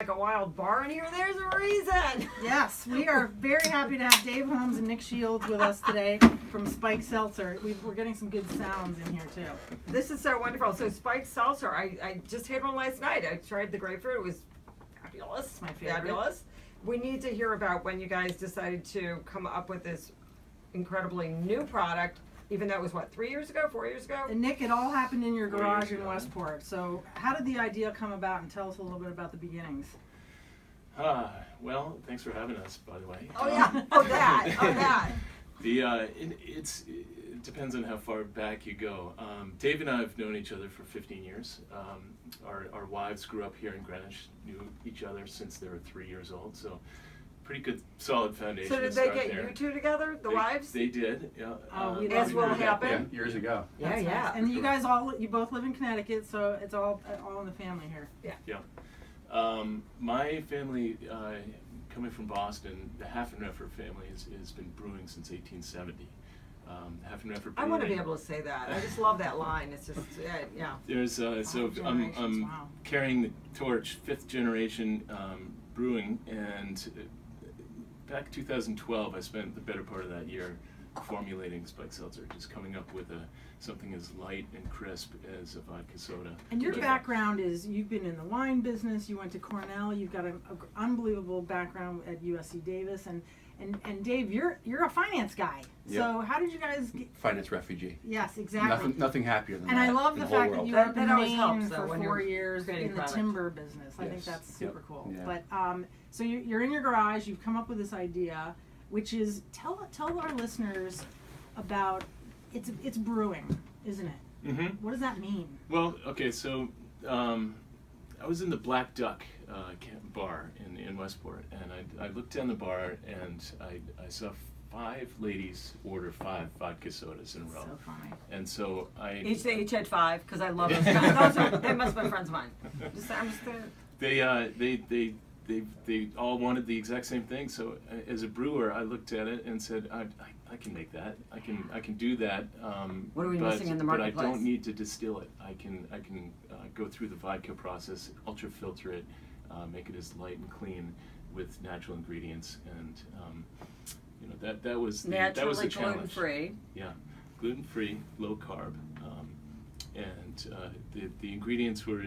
like a wild bar in here. There's a reason. Yes, we are very happy to have Dave Holmes and Nick Shields with us today from Spike Seltzer. We're getting some good sounds in here too. This is so wonderful. So Spike Seltzer, I just had one last night. I tried the grapefruit. It was fabulous. It's my favorite. Fabulous. We need to hear about when you guys decided to come up with this incredibly new product. Even though it was, what, 3 years ago, 4 years ago? And Nick, it all happened in your garage in Westport. So how did the idea come about, and tell us a little bit about the beginnings? Well, thanks for having us, by the way. Oh, yeah. That. It depends on how far back you go. Dave and I have known each other for 15 years. Our wives grew up here in Greenwich, knew each other since they were 3 years old, so pretty good, solid foundation. So did they get you two together, the wives? They did, yeah. As will happen. Yeah, years ago. Yeah, yeah. Nice. And you guys you both live in Connecticut, so it's all in the family here. Yeah. My family, coming from Boston, the Haffenreffer family has been brewing since 1870. Haffenreffer Brewing. I want to be able to say that. I just love that line. It's just, yeah. There's I'm wow. carrying the torch, 5th generation brewing, and back 2012, I spent the better part of that year formulating Spike Seltzer, just coming up with something as light and crisp as a vodka soda. And your background is, you've been in the wine business, you went to Cornell, you've got an unbelievable background at USC Davis, and Dave, you're a finance guy. Yep. So how did you guys get... Finance refugee. Yes, exactly. Nothing happier than and that. I love the fact that you were up in That always Maine helps, though, for when 4 you're years creating in the product. timber business. I think Yes. that's super cool. Yeah. But so you're in your garage, you've come up with this idea, which is, tell our listeners about, it's brewing, isn't it? Mm-hmm. What does that mean? Well, okay, so I was in the Black Duck bar in Westport, and I looked down the bar, and I saw 5 ladies order 5 vodka sodas in a row. So funny. And so They each had 5, because I love those guys. They must have been friends of mine. They all wanted the exact same thing. So as a brewer, I looked at it and said, I can make that. I can do that. What are we missing in the marketplace? But I don't need to distill it. I can go through the vodka process, ultra filter it, make it as light and clean with natural ingredients, and that was the challenge. Gluten-free. Yeah, gluten-free, low carb, and the ingredients were,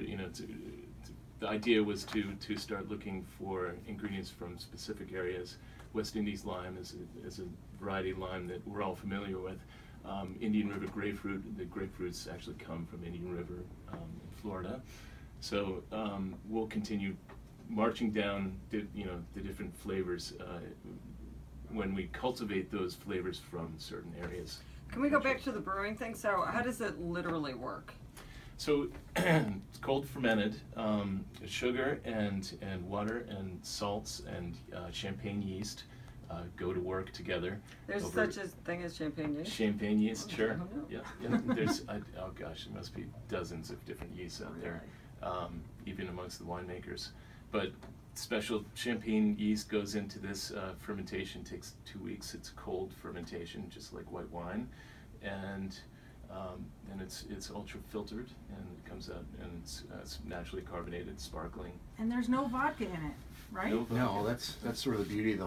the idea was to start looking for ingredients from specific areas. West Indies lime is a variety of lime that we're all familiar with. Indian River grapefruit, the grapefruits actually come from Indian River in Florida. So we'll continue marching down the different flavors when we cultivate those flavors from certain areas. Can we go back to the brewing thing? So how does it literally work? So it's cold fermented, sugar and water and salts and champagne yeast go to work together. There's such a thing as champagne yeast? Champagne yeast, sure. I don't know. Yeah. There's, oh gosh, there must be dozens of different yeasts out there, even amongst the winemakers. But special champagne yeast goes into this fermentation, takes 2 weeks. It's cold fermentation, just like white wine. And it's ultra filtered, and it comes out, and it's naturally carbonated, sparkling. And there's no vodka in it, right? No, that's sort of the beauty of the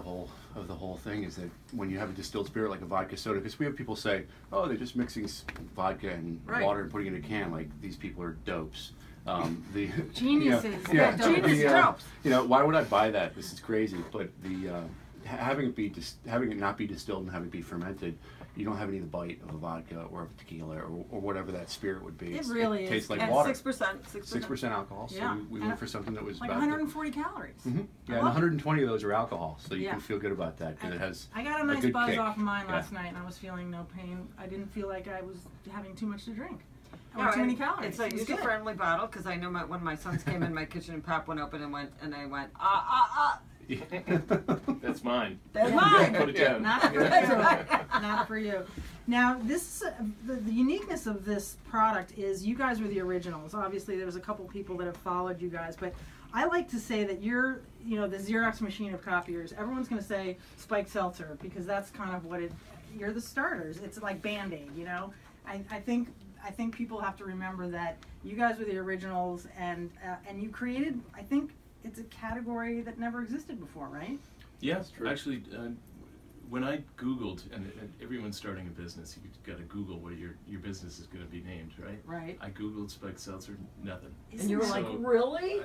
whole thing, is that when you have a distilled spirit like a vodka soda, because we have people say, oh, they're just mixing vodka and water and putting it in a can, like these people are dopes. Geniuses. Genius dopes. Why would I buy that? This is crazy. But having it not be distilled and having it be fermented, you don't have any of the bite of a vodka or of a tequila or whatever that spirit would be. It really tastes is. like And water. 6% Alcohol. So Yeah. we went for something that was like about 140 calories. Mm-hmm. Yeah, and 120 of those are alcohol, so you Yeah. can feel good about that, because it has I got a a nice good buzz kick. off of mine last Yeah. night, and I was feeling no pain. I didn't feel like I was having too much to drink. No, Or too many calories. It's a It was good. user-friendly bottle, because I know when my sons came in my kitchen and pop went open and I went, That's mine. That's mine. Put it down. Not for you. Not for you. Now, this the uniqueness of this product is you guys were the originals. Obviously, there's a couple people that have followed you guys, but I like to say that you're, the Xerox machine of copiers. Everyone's going to say Spike Seltzer, because that's kind of what you're the starters. It's like Band-Aid, I think people have to remember that you guys were the originals, and you created, I think, it's a category that never existed before, right? Yeah, true. actually, when I Googled, and everyone's starting a business, you've got to Google what your business is going to be named, right? Right. I Googled spiked seltzer, nothing. And you were like, So, really?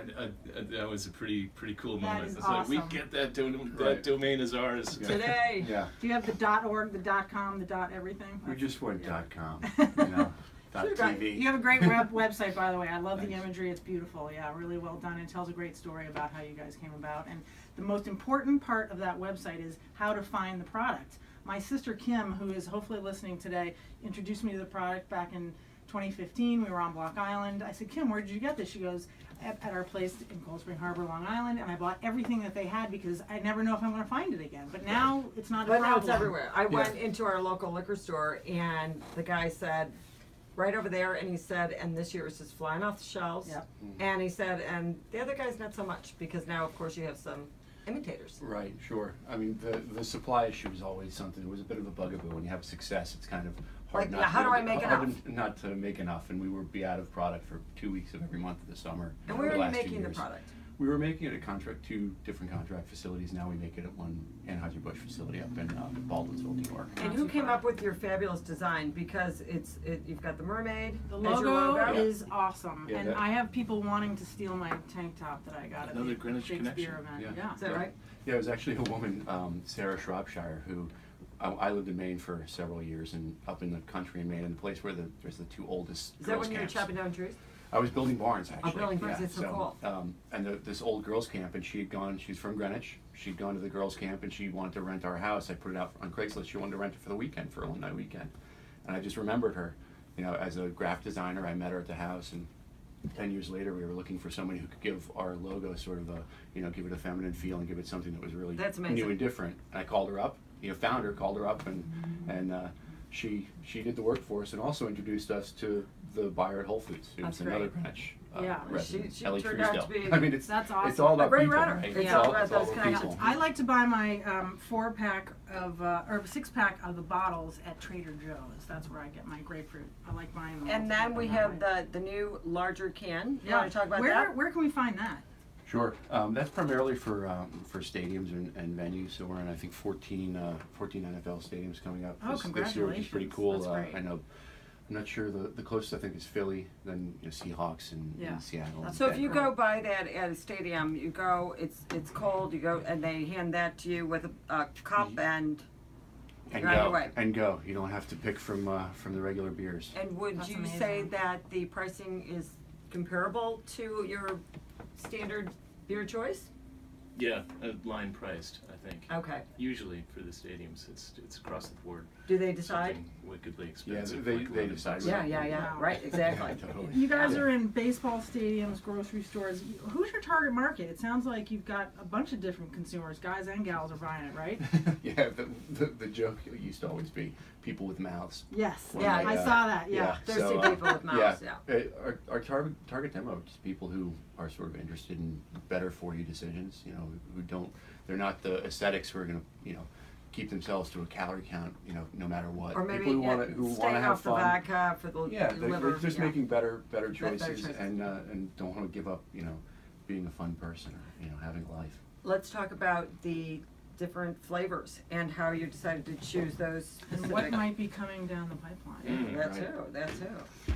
That was a pretty cool That moment. is It's like, we awesome. get that, that Right. domain is ours. Yeah. Today. Yeah. Do you have the .org, the .com, the .everything? We just went Yeah. .com, you know, Should've got- .tv. You have a great website, by the way. I love the Thanks. imagery. It's beautiful. Yeah, really well done. It tells a great story about how you guys came about. And the most important part of that website is how to find the product. My sister Kim, who is hopefully listening today, introduced me to the product back in 2015. We were on Block Island. I said, Kim, where did you get this? She goes, at our place in Cold Spring Harbor, Long Island. And I bought everything that they had because I never know if I'm going to find it again. But now it's not a But problem. now it's everywhere. I went into our local liquor store and the guy said, right over there, and he said, and this year it's just flying off the shelves. Yep. And he said, and the other guys not so much, because now of course you have some imitators. Right, sure. I mean, the supply issue is always something. It was a bit of a bugaboo. When you have success, it's kind of hard Like, not now, how to, do I make hard enough? not to make enough. And we would be out of product for 2 weeks of every month of the summer. And for where the are you last 2 making the years. product? We were making it at two different contract facilities. Now we make it at one Anheuser-Busch facility up in Baldwinsville, New York. And who came up with your fabulous design? Because you've got the mermaid The as your logo logo. is awesome, Yeah, and that- I have people wanting to steal my tank top that I got at Another the Greenwich Shakespeare connection. event. Yeah. Is that right? Yeah, it was actually a woman, Sarah Shropshire, who I lived in Maine for several years, and up in the country in Maine, in the place where there's the two oldest Is that girls' when you were camps. chopping down trees? I was building barns actually. building barns, yeah. that's so cool. And this old girls' camp, and she's from Greenwich. She'd gone to the girls' camp, and she wanted to rent our house. I put it out on Craigslist. She wanted to rent it for the weekend, for a one night weekend. And I just remembered her, you know, as a graphic designer. I met her at the house, and 10 years later, we were looking for somebody who could give our logo sort of a, you know, give it a feminine feel and give it something that was really That's amazing. new and different. And I called her up, you know, found her, called her up, and she did the work for us, and also introduced us to the buyer at Whole Foods, who's That's another great. Greenwich Yeah. resident, She Ellie turned out to Truesdale. be- I mean, it's That's It's awesome. all A about great people, runner. right? It's all about those about connections. people. I like to buy my 4-pack of, or 6-pack of the bottles at Trader Joe's. That's where I get my grapefruit. I like buying them. all And then together we that have way. the new larger can. You Yeah. want to talk about where, that? Where can we find that? Sure. That's primarily for stadiums and venues. So we're in, I think, 14 NFL stadiums coming up Oh, this year, which is pretty congratulations. cool. That's great. I know. I'm not sure the closest I think is Philly, then Seahawks and Yeah. Seattle. That's So if you great. go by that at a stadium, you go, it's cold, you go, and they hand that to you with a cup and and you're on your go way. and go. You don't have to pick from the regular beers. And would That's you say amazing. that the pricing is comparable to your standard beer choice? Yeah, line priced, I think. Okay. Usually for the stadiums, it's across the board. Do they decide? Something wickedly Yeah, expensive. they like 11 decide. bucks. Yeah, Wow. right, exactly. Totally. You guys Yeah. are in baseball stadiums, grocery stores. Who's your target market? It sounds like you've got a bunch of different consumers. Guys and gals are buying it, right? Yeah, the joke used to always be people with mouths. Yes. When Yeah, they, I saw that. Yeah. Thirsty people with mouths, yeah. Our target demo are just people who are sort of interested in better for you decisions. You know, they're not the ascetics who are going to, you know, keep themselves to a calorie count, you know, no matter what. Or maybe people who want to staying have off the fun. vodka for the Yeah, liver. they're just yeah. making better Better choices, choices. and don't want to give up, you know, being a fun person or, you know, having a life. Let's talk about the different flavors and how you decided to choose those And specific. what might be coming down the pipeline? That right. too, that too.